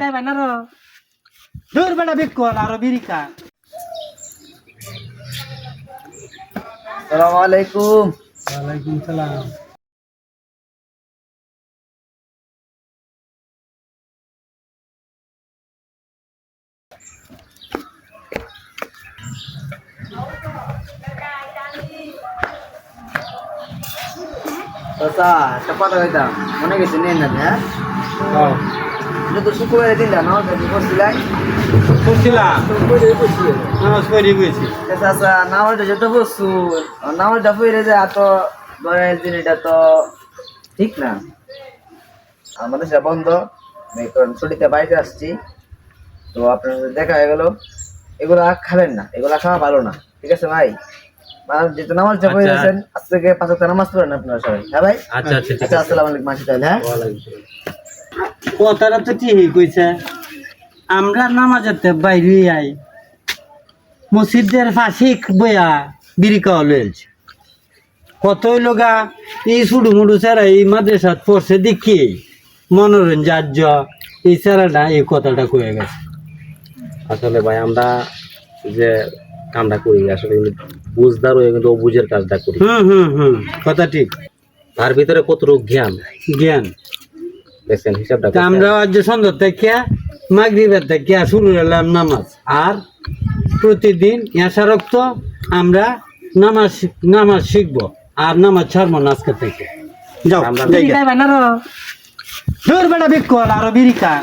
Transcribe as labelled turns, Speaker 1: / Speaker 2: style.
Speaker 1: তাই বানারো দূর বেটা বিকল আর বিরিকা।
Speaker 2: আসসালামু আলাইকুম।
Speaker 1: ওয়ালাইকুম সালাম।
Speaker 2: চাচা একটা কথা কইতাম, মনে গেছে নেন না? হ্যাঁ, এটা তো শুক্রবারে দিন না, করছিলাই
Speaker 1: করছিলাম নামাজ পড়ে গেছি।
Speaker 2: চাচা নামাজটা যত বসছু, নামাজটা পড়ে যায় এত দয়ার দিন, এটা তো ঠিক না। আমাদের সেটা বন্ধ, আমি এখন ছুটিতে বাড়িতে আসছি, তো আপনার সাথে দেখা হয়ে গেল। এগুলা খাবেন না, এগুলা খাওয়া ভালো না, ঠিক আছে ভাই? যেহেতু নামাজটা পড়ে গেছেন, আজ থেকে 5 ওয়াক্ত নামাজ পড়েন আপনারা সবাই। হ্যাঁ ভাই,
Speaker 1: আচ্ছা আচ্ছা ঠিক
Speaker 2: আচ্ছা,
Speaker 1: আছে।
Speaker 2: আসসালামু আলাইকুম মাসি তাহলে। হ্যাঁ,
Speaker 1: কথাটা তো ঠিকই কইছে। আমরা নামাজেতে বাইরে আই, মসজিদের পাশে বইয়া বিড়ি খাওয়া লইছে। কতই লোকা এই ছুডু মুডু ছাড়া এই মাদ্রাসাত পড়ছে দেখি মনোরঞ্জার্য এই ছাড়াটা এই কথাটা কয়ে গেছে।
Speaker 3: আসলে ভাই আমরা যে কামটা করি আসলে বুঝদার হয়ে কিন্তু অবুঝের কাজটা করি।
Speaker 1: কথা ঠিক।
Speaker 3: তার ভিতরে কত রোগ জ্ঞান
Speaker 1: জ্ঞান
Speaker 3: দেখছেন হিসাবটা
Speaker 1: তা আমরা আজ সন্ধ্যা থেকে মাগরিবের থেকে শুরু হলাম নামাজ, আর প্রতিদিন এসারক্ত আমরা নামাজ শিখবো আর নামাজ ছাড়বো না আজকে থেকে। যাও
Speaker 3: আমরা
Speaker 1: দূর বেটা বিকল আর বিরিকা।